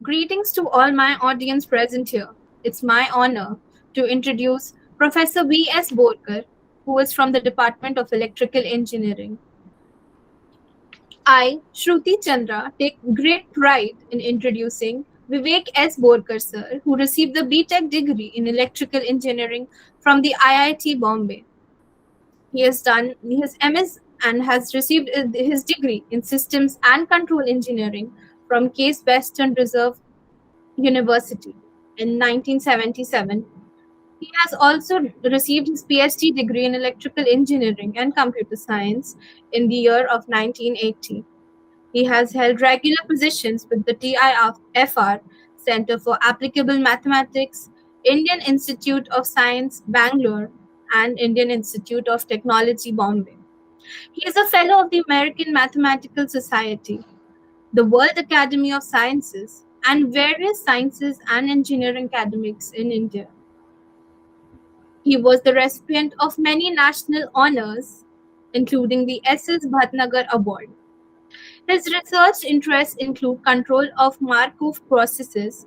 Greetings to all my audience present here. It's my honor to introduce Professor V.S. Borker, who is from the Department of Electrical Engineering. I, Shruti Chandra, take great pride in introducing Vivek S. Borker, sir, who received the B.Tech degree in Electrical Engineering from the IIT Bombay. He has done his MS and has received his degree in Systems and Control Engineering from Case Western Reserve University in 1977. He has also received his PhD degree in Electrical Engineering and Computer Science in the year of 1980. He has held regular positions with the TIFR, Center for Applicable Mathematics, Indian Institute of Science, Bangalore, and Indian Institute of Technology, Bombay. He is a fellow of the American Mathematical Society, the World Academy of Sciences, and various sciences and engineering academics in India. He was the recipient of many national honors, including the S.S. Bhatnagar Award. His research interests include control of Markov processes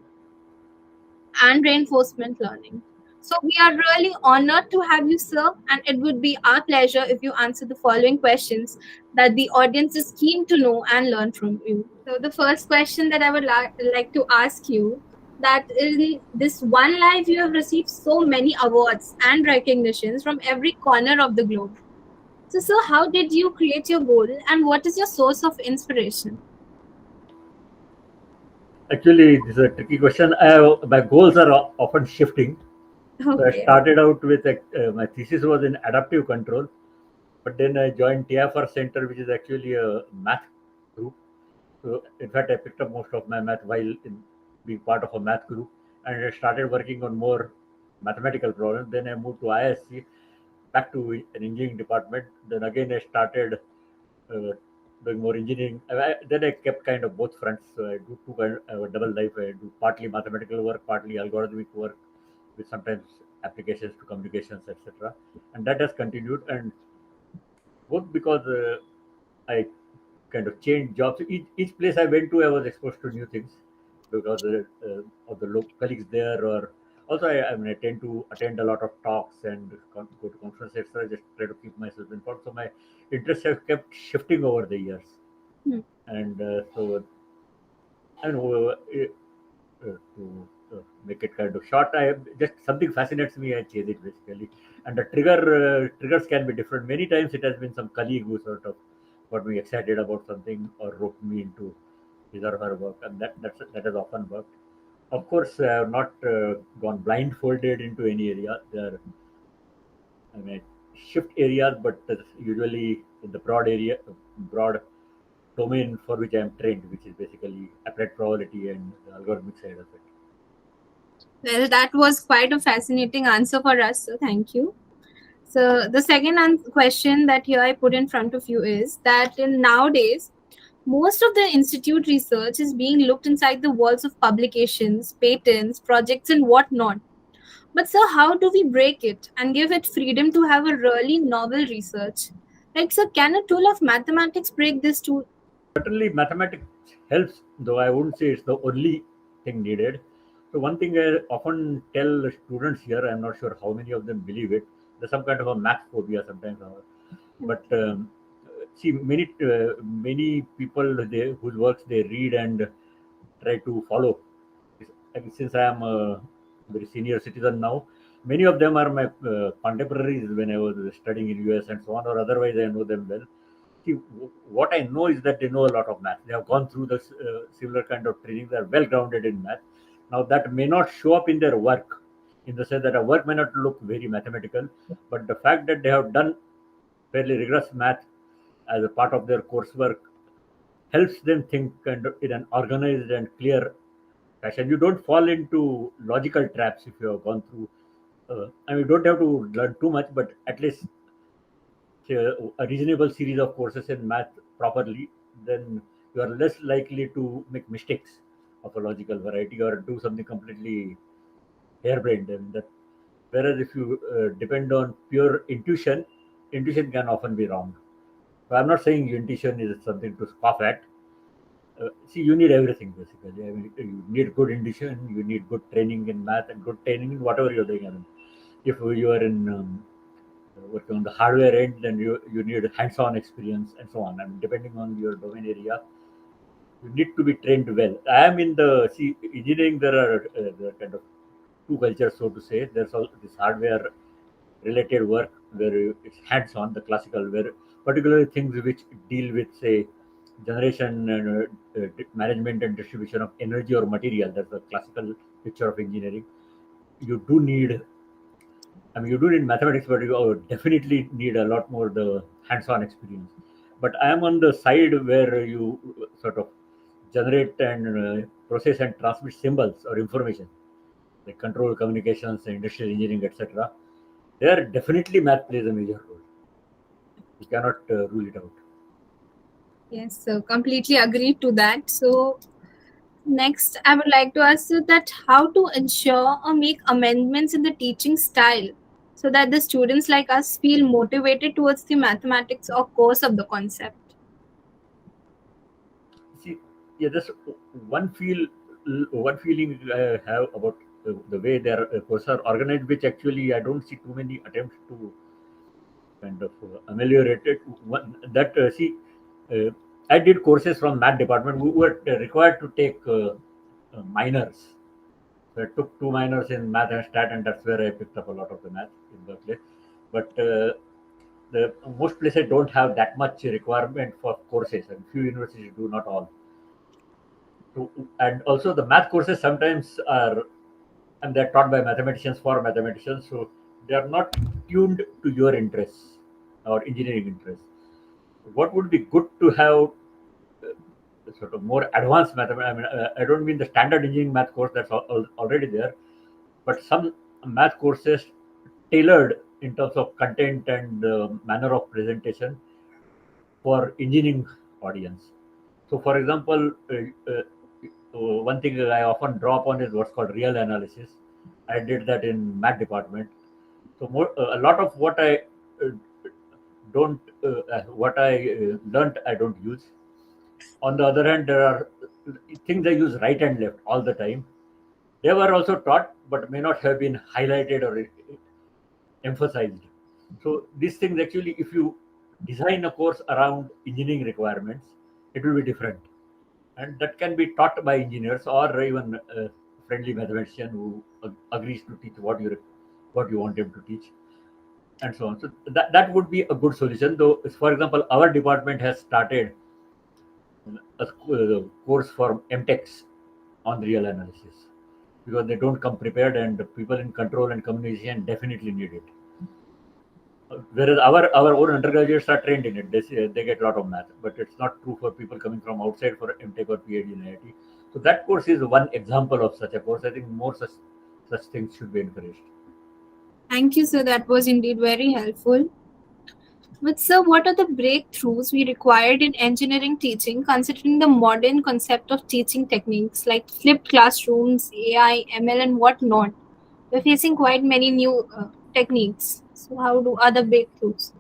and reinforcement learning. So we are really honored to have you, sir, and it would be our pleasure if you answer the following questions that the audience is keen to know and learn from you. So the first question that I would like to ask you, that in this one life you have received so many awards and recognitions from every corner of the globe. So, sir, how did you create your goal and what is your source of inspiration? Actually, this is a tricky question. My goals are often shifting. So I Okay. started out with my thesis was in adaptive control, but then I joined TIFR Center, which is actually a math group. So in fact, I picked up most of my math while being part of a math group, and I started working on more mathematical problems. Then I moved to ISC, back to an engineering department. Then again, I started uh, doing more engineering. Then I kept kind of both fronts. So I do I have a double life. I do partly mathematical work, partly algorithmic work, with sometimes applications to communications, etc. And that has continued. And both because I kind of changed jobs. Each place I went to, I was exposed to new things because of the local colleagues there. Or also, I mean, I tend to attend a lot of talks and go to conferences, etc. Just try to keep myself informed. So my interests have kept shifting over the years, Hmm. and so I know to make it kind of short. I just something fascinates me. I chase it basically, and the triggers can be different. Many times it has been some colleague who sort of got me excited about something or roped me into his or her work, and that has often worked. Of course, I have not gone blindfolded into any area. I mean, shift areas, but usually in the broad domain for which I am trained, which is basically applied probability and the algorithmic side of it. Well, that was quite a fascinating answer for us, so thank you. So the second question that here I put in front of you is that in nowadays, most of the institute research is being looked inside the walls of publications, patents, projects, and whatnot. But sir, how do we break it and give it freedom to have a really novel research? Like, sir, can a tool of mathematics break this too? Certainly, mathematics helps, though I wouldn't say it's the only thing needed. So, one thing I often tell students here, I'm not sure how many of them believe it, there's some kind of a math phobia sometimes. But see, many people whose works they read and try to follow. And since I am a very senior citizen now, many of them are my contemporaries when I was studying in US and so on, or otherwise I know them well. See, what I know is that they know a lot of math. They have gone through this similar kind of training. They are well grounded in math. Now that may not show up in their work, in the sense that a work may not look very mathematical, but the fact that they have done fairly rigorous math as a part of their coursework helps them think kind of in an organized and clear fashion. You don't fall into logical traps if you have gone through. I mean, you don't have to learn too much, but at least say, a reasonable series of courses in math properly, then you are less likely to make mistakes of a logical variety or do something completely harebrained. And that, whereas if you depend on pure intuition, intuition can often be wrong. So I'm not saying intuition is something to scoff at. See, you need everything basically. I mean, you need good indication, you need good training in math, and good training in whatever you're doing. I mean, if you are in working on the hardware end, then you need hands-on experience and so on. And depending on your domain area, you need to be trained well. I am in the see engineering. There are kind of two cultures, so to say. There's all this hardware related work where it's hands-on, the classical, where particularly things which deal with, say, generation and management and distribution of energy or material. That's the classical picture of engineering. You do need, I mean, you do need mathematics, but you definitely need a lot more the hands-on experience. But I am on the side where you sort of generate and process and transmit symbols or information, like control communications, industrial engineering, etc. There definitely math plays a major role. You cannot rule it out. Yes, so completely agree to that. So next, I would like to ask you that how to ensure or make amendments in the teaching style so that the students like us feel motivated towards the mathematics or course of the concept. See, yeah, that's one feeling I have about the way their courses are organized, which actually I don't see too many attempts to kind of ameliorate it. That see, uh, I did courses from math department. We were required to take minors. So I took two minors in math and stat, and that's where I picked up a lot of the math in Berkeley. But the most places don't have that much requirement for courses, and few universities do, not all. So, and also the math courses sometimes are, and they're taught by mathematicians for mathematicians, so they are not tuned to your interests or engineering interests. What would be good to have sort of more advanced mathematics? I mean, I don't mean the standard engineering math course that's already there, but some math courses tailored in terms of content and manner of presentation for engineering audience. So, for example, one thing I often draw upon is what's called real analysis. I did that in math department. So, a lot of uh, don't what I learned, I don't use. On the other hand, there are things I use right and left all the time. They were also taught, but may not have been highlighted or emphasized. So these things actually, if you design a course around engineering requirements, it will be different, and that can be taught by engineers or even a friendly mathematician who agrees to teach what you want him to teach, and so on. So that would be a good solution. Though, for example, our department has started a course for MTechs on real analysis because they don't come prepared, and the people in control and communication definitely need it. Whereas our own undergraduates are trained in it, they get a lot of math, but it's not true for people coming from outside for MTech or PhD in IIT. So that course is one example of such a course. I think more such things should be encouraged. Thank you, sir. That was indeed very helpful. But, sir, what are the breakthroughs we required in engineering teaching, considering the modern concept of teaching techniques like flipped classrooms, AI, ML, and whatnot? We're facing quite many new techniques. So, how do other breakthroughs?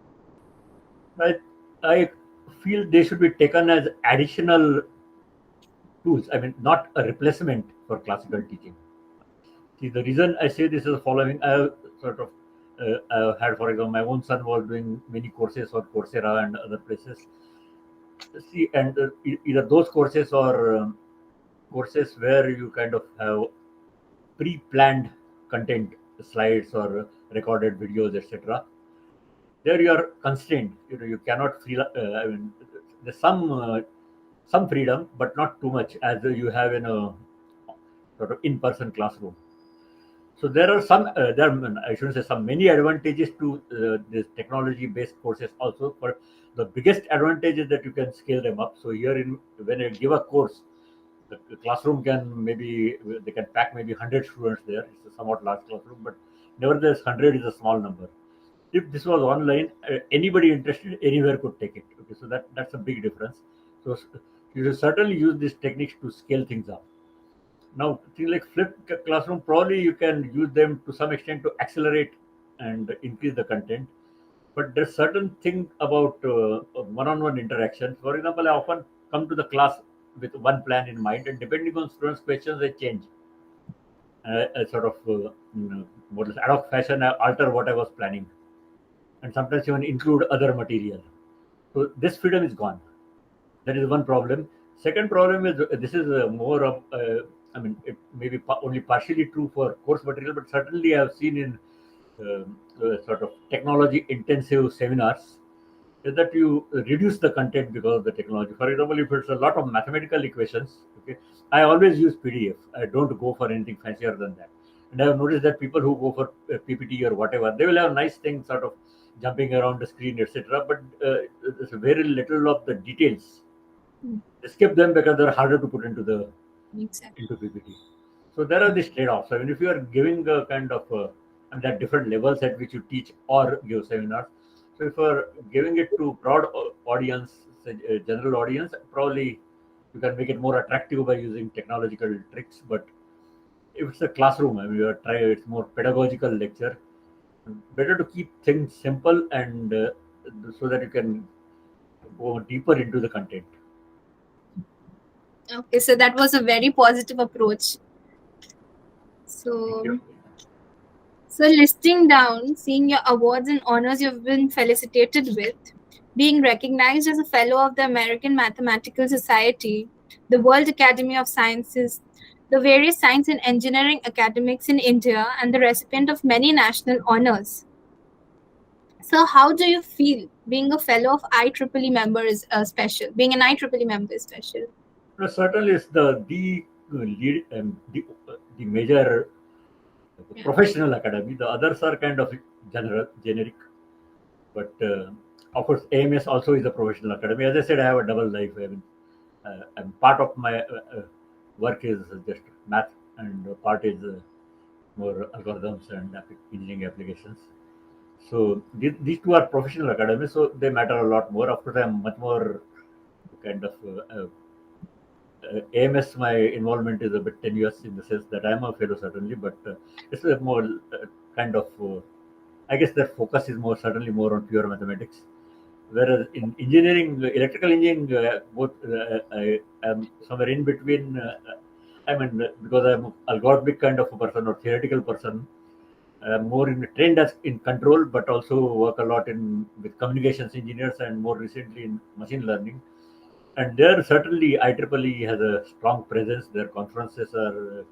I I feel they should be taken as additional tools. I mean, not a replacement for classical teaching. See, the reason I say this is the following. I have sort of I had, for example, my own son was doing many courses on Coursera and other places. See, and either those courses or courses where you kind of have pre-planned content, slides or recorded videos, etc. There you are constrained. You cannot feel. I mean, there's some freedom, but not too much as you have in a sort of in-person classroom. So there are I shouldn't say some, many advantages to this technology-based courses also. But the biggest advantage is that you can scale them up. So here, when you give a course, the classroom can maybe they can pack maybe 100 students there. It's a somewhat large classroom, but nevertheless, 100 is a small number. If this was online, anybody interested anywhere could take it. Okay, so that's a big difference. So you should certainly use these techniques to scale things up. Now, things like flipped classroom, probably you can use them to some extent to accelerate and increase the content. But there's certain thing about one-on-one interaction. For example, I often come to the class with one plan in mind, and depending on students' questions, they change. Sort of more or less ad hoc fashion, I alter what I was planning, and sometimes even include other material. So this freedom is gone. That is one problem. Second problem is this is more of, I mean, it may be only partially true for course material, but certainly I have seen in sort of technology intensive seminars is that you reduce the content because of the technology. For example, if it's a lot of mathematical equations, okay, I always use PDF. I don't go for anything fancier than that. And I have noticed that people who go for PPT or whatever, they will have nice things, sort of jumping around the screen, etc. But there's very little of the details. Mm, They skip them because they're harder to put into the exactly. into PPT. So there are these trade-offs. I mean, if you are giving a kind of, I mean, there are different levels at which you teach or give seminars. So if you're giving it to broad audience, say, general audience, probably you can make it more attractive by using technological tricks. But if it's a classroom, I mean, you are trying, it's more pedagogical lecture. Better to keep things simple and so that you can go deeper into the content. Okay, so that was a very positive approach. Thank you. So, so listing down, seeing your awards and honors you've been felicitated with, being recognized as a fellow of the American Mathematical Society, the World Academy of Sciences, the various science and engineering academics in India, and the recipient of many national honors. So, how do you feel being a fellow of IEEE member is special? Being an IEEE member is special. No, certainly, it's the lead the major Yeah. professional academy. The others are kind of generic, but of course, AMS also is a professional academy. As I said, I have a double life. I mean, and part of my work is just math, and part is more algorithms and engineering applications. So these two are professional academies, so they matter a lot more. Of course, I'm much more kind of AMS, my involvement is a bit tenuous in the sense that I'm a fellow certainly, but it's a more kind of, I guess their focus is more certainly more on pure mathematics. Whereas in engineering, electrical engineering, both I am somewhere in between. I mean, because I'm an algorithmic kind of a person or theoretical person, more in trained as in control, but also work a lot in with communications engineers and more recently in machine learning. And there certainly IEEE has a strong presence. Their conferences are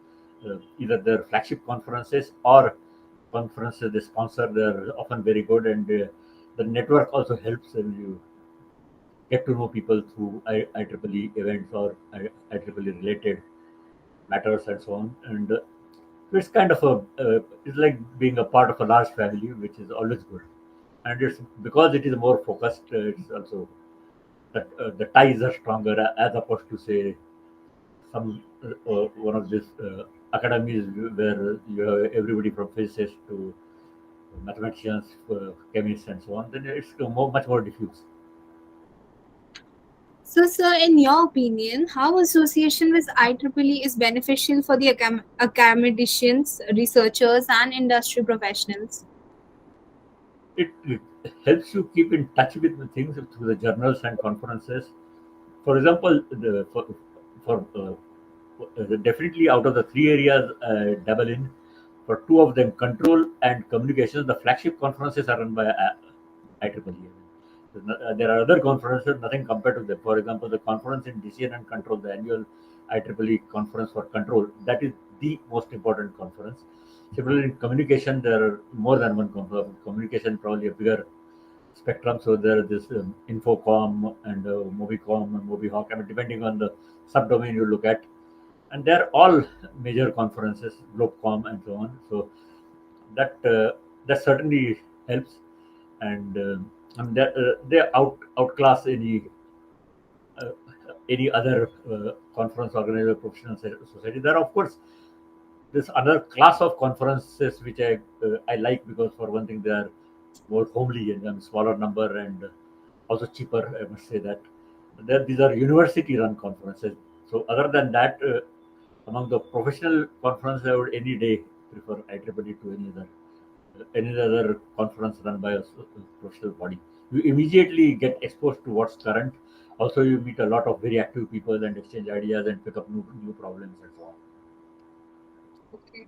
either their flagship conferences or conferences they sponsor. They're often very good, and the network also helps, and you get to know people through IEEE events or IEEE related matters and so on. And so it's kind of it's like being a part of a large family, which is always good. And it's because it is more focused. It's also that the ties are stronger as opposed to say some one of these academies where you have everybody from physicists to mathematicians, chemists, and so on. Then it's much more diffuse. So, sir, in your opinion, how association with IEEE is beneficial for the academicians, researchers, and industry professionals? It helps you keep in touch with the things through the journals and conferences. For example, definitely out of the three areas double in, for two of them, control and communications, the flagship conferences are run by IEEE. There are other conferences, nothing compared to them. For example, the conference in decision and control, the annual IEEE conference for control, that is the most important conference. Similarly, in communication, there are more than one conference. Communication probably a bigger spectrum. So there is this Infocom and Movicom and Movihawk. I mean, depending on the subdomain you look at, and they're all major conferences, Globecom and so on. So that certainly helps, and they outclass uh, any other conference organizer, professional society. There are of course this other class of conferences which I like, because for one thing they are more homely and smaller number and also cheaper. I must say that. These are university run conferences. So other than that, among the professional conferences, I would any day prefer IEEE to any other conference run by a professional body. You immediately get exposed to what's current. Also, you meet a lot of very active people and exchange ideas and pick up new problems and so on. Okay.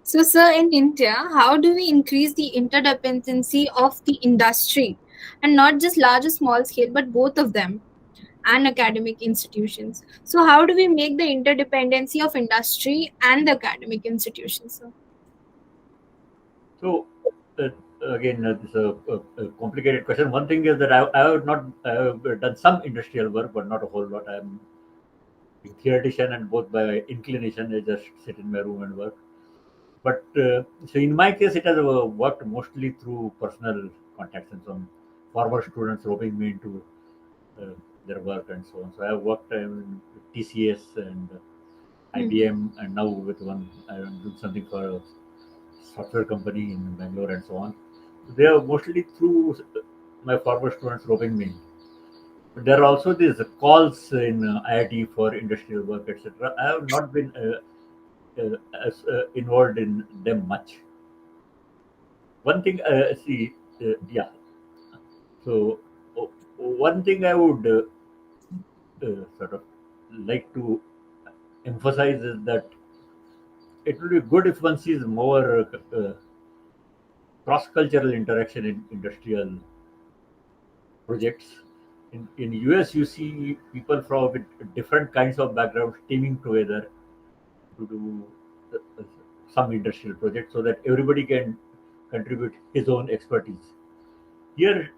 So, sir, in India, how do we increase the interdependency of the industry and not just large or small scale, but both of them and academic institutions? So, how do we make the interdependency of industry and the academic institutions, sir? So, uh, again, this is a complicated question. One thing is that I have not I have done some industrial work, but not a whole lot. I'm a theoretician, and both by inclination, I just sit in my room and work. But so in my case, it has worked mostly through personal contacts and some former students roping me into uh, their work and so on. So I have worked in TCS and Hmm. IBM, and now with one I'm doing something for a software company in Bangalore and so on. They are mostly through my former students roping me in. But there are also these calls in IIT for industrial work, etc. I have not been as involved in them much. One thing, yeah. So one thing I would sort of like to emphasize is that it will be good if one sees more cross-cultural interaction in industrial projects. In US, you see people from with different kinds of backgrounds teaming together to do uh, some industrial project so that everybody can contribute his own expertise. Here,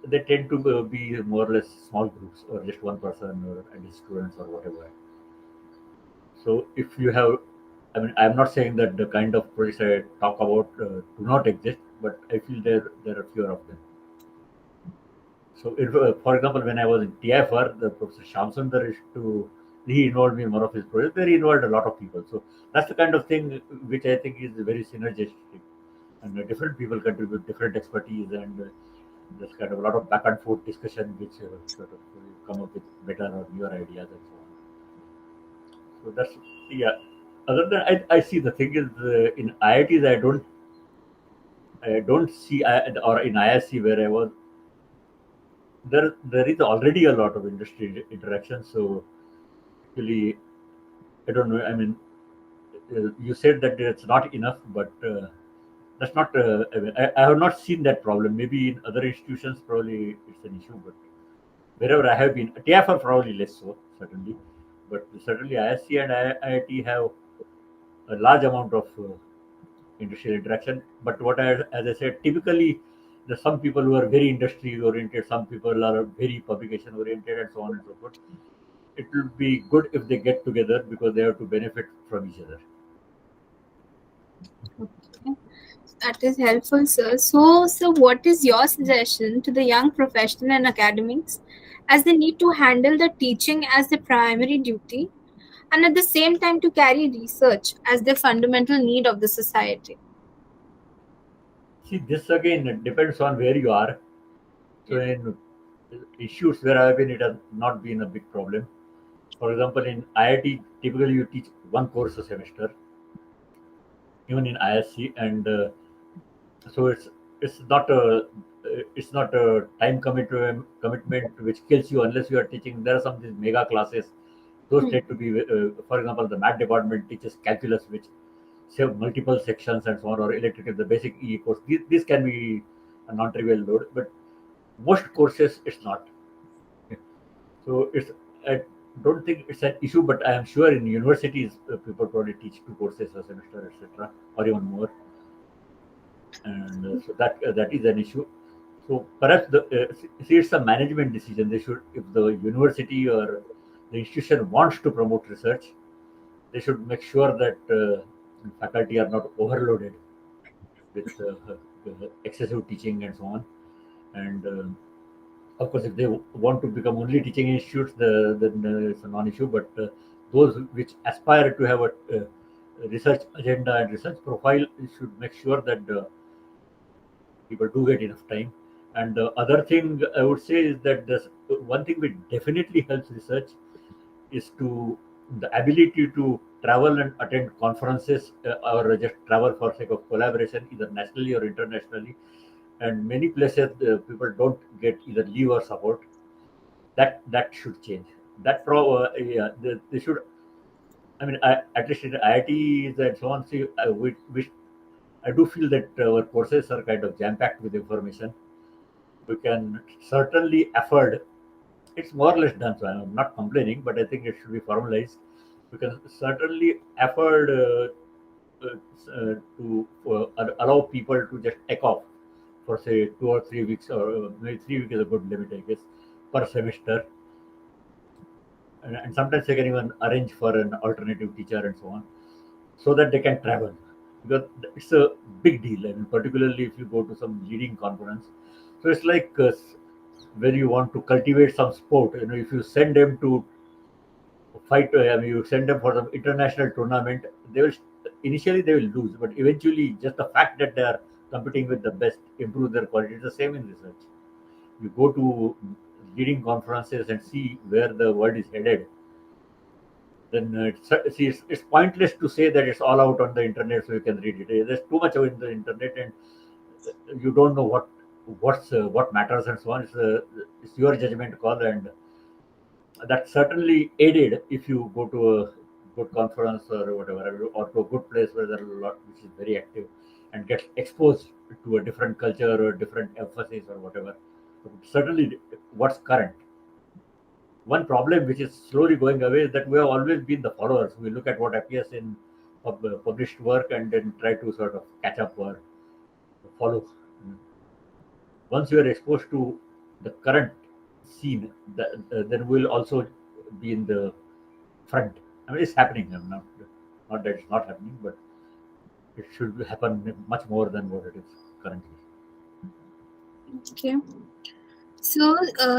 they tend to be more or less small groups or just one person or and his students or whatever. So if you have, I mean, I'm not saying that the kind of projects I talk about do not exist, but I feel there are fewer of them. So, if, for example, when I was in TIFR, the Professor Shamsundar used to he involved me in one of his projects. Where he involved a lot of people. So that's the kind of thing which I think is very synergistic, and different people contribute different expertise, and there's kind of a lot of back and forth discussion, which sort of come up with better or newer ideas and so on. So that's yeah. Other than I see the thing is in IITs I don't see or in ISC where I was there is already a lot of industry interaction. So actually, I don't know. I mean, you said that it's not enough, but that's not. I have not seen that problem. Maybe in other institutions, probably it's an issue, but wherever I have been, TFR probably less so, certainly, but certainly ISC and IIT have a large amount of industrial interaction. But as I said, typically there's some people who are very industry oriented, some people are very publication oriented, and so on and so forth. It will be good if they get together because they have to benefit from each other. Okay. That is helpful, sir. So, what is your suggestion to the young professional and academics as they need to handle the teaching as the primary duty and at the same time to carry research as the fundamental need of the society? See, this again it depends on where you are. So Yeah. in issues where I have been, it has not been a big problem. For example, in IIT, typically you teach one course a semester, even in ISC, and so it's not a time commitment which kills you unless you are teaching. There are some these mega classes; those Hmm. tend to be, for example, the math department teaches calculus, which have multiple sections and so on, or electrical, the basic EE course. This can be a non-trivial load, but most courses it's not. So I don't think it's an issue, but I am sure in universities people probably teach two courses a semester, etc., or even more, and so that is an issue. So perhaps see it's a management decision. They should, if the university or the institution wants to promote research, they should make sure that faculty are not overloaded with excessive teaching and so on. And of course, if they want to become only teaching institutes, then it's a non-issue. But those which aspire to have a research agenda and research profile should make sure that people do get enough time. And the other thing I would say is that there's one thing which definitely helps research is to the ability to travel and attend conferences or just travel for sake of collaboration, either nationally or internationally. And many places people don't get either leave or support. That should change. Yeah, they should. I mean, at least in IITs and so on. See, I do feel that our courses are kind of jam packed with information. We can certainly afford. It's more or less done. So I'm not complaining, but I think it should be formalized. We can certainly afford to allow people to just take off for say 2 or 3 weeks, or maybe 3 weeks is a good limit, I guess, per semester. And sometimes they can even arrange for an alternative teacher and so on, so that they can travel, because it's a big deal. I mean, particularly if you go to some leading conference. So it's like when you want to cultivate some sport, if you send them to fight, I mean, you send them for some international tournament, they will initially they will lose, but eventually just the fact that they are competing with the best improve their quality. It's the same in research. You go to leading conferences and see where the world is headed, then it's pointless to say that it's all out on the internet so you can read it. There's too much on the internet, and you don't know what matters and so on. It's your judgment call, and that certainly aided if you go to a good conference or whatever, or to a good place where there are a lot which is very active, and get exposed to a different culture or different emphasis or whatever. Certainly, what's current. One problem which is slowly going away is that we have always been the followers. We look at what appears in published work and then try to sort of catch up or follow. Once you are exposed to the current scene, then we'll also be in the front. I mean, it's happening. I'm not that it's not happening, but it should happen much more than what it is currently. Okay. So,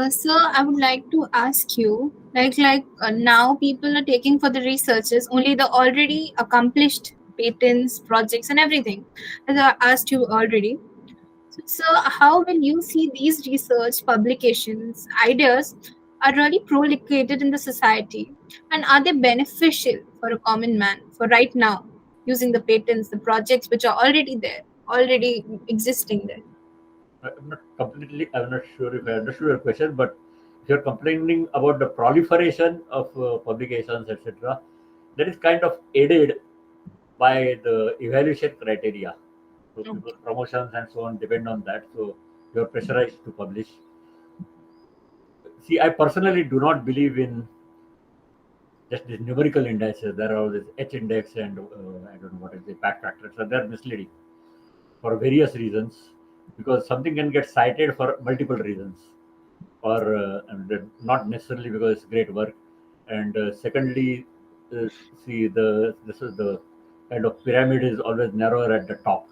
sir, I would like to ask you, now people are taking for the researchers only the already accomplished patents, projects, and everything, as I asked you already. So, how will you see these research publications, ideas are really proliferated in the society, and are they beneficial for a common man for right now, using the patents, the projects which are already there, already existing there? I'm not sure if I understood your question, but if you're complaining about the proliferation of publications, etc., that is kind of aided by the evaluation criteria. So people promotions and so on depend on that. So you're pressurized to publish. See, I personally do not believe in just these numerical indices. There are this H index and I don't know what is the impact factor. So they're misleading for various reasons, because something can get cited for multiple reasons, or and not necessarily because it's great work. And secondly, uh, see, this is the kind of pyramid is always narrower at the top.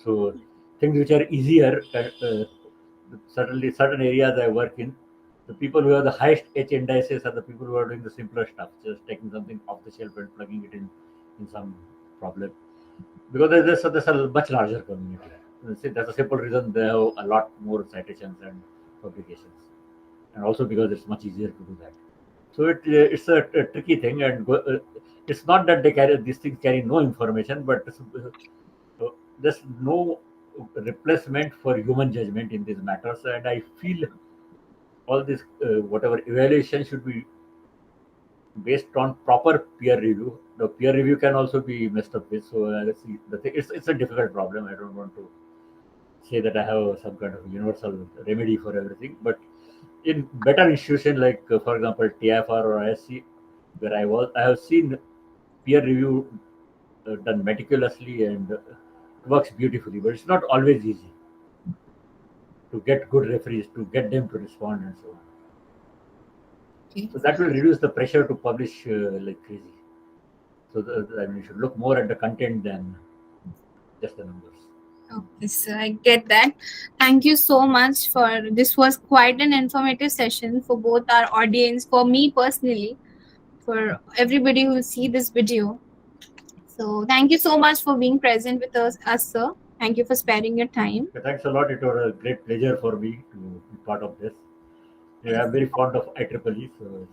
So things which are easier, certainly certain areas I work in, the people who have the highest H indices are the people who are doing the simpler stuff, just taking something off the shelf and plugging it in some problem. Because there's a much larger community. See, that's a simple reason they have a lot more citations and publications, and also because it's much easier to do that. So it's a tricky thing, and it's not that these things carry no information, but there's no replacement for human judgment in these matters. And I feel all this whatever evaluation should be based on proper peer review. The peer review can also be messed up with. So see, it's a difficult problem. I don't want to say that I have some kind of universal remedy for everything, but in better institution like for example TFR or ISC, where I have seen peer review done meticulously, and works beautifully, but it's not always easy to get good referees, to get them to respond and so on. Okay. So that will reduce the pressure to publish like crazy. So I mean, you should look more at the content than just the numbers. Okay, sir, I get that. Thank you so much for this. Was quite an informative session for both our audience, for me personally, for everybody who will see this video. So thank you so much for being present with us, sir. Thank you for sparing your time. Okay, thanks a lot. It was a great pleasure for me to be part of this. Yeah, Yes. I'm very fond of IEEE, so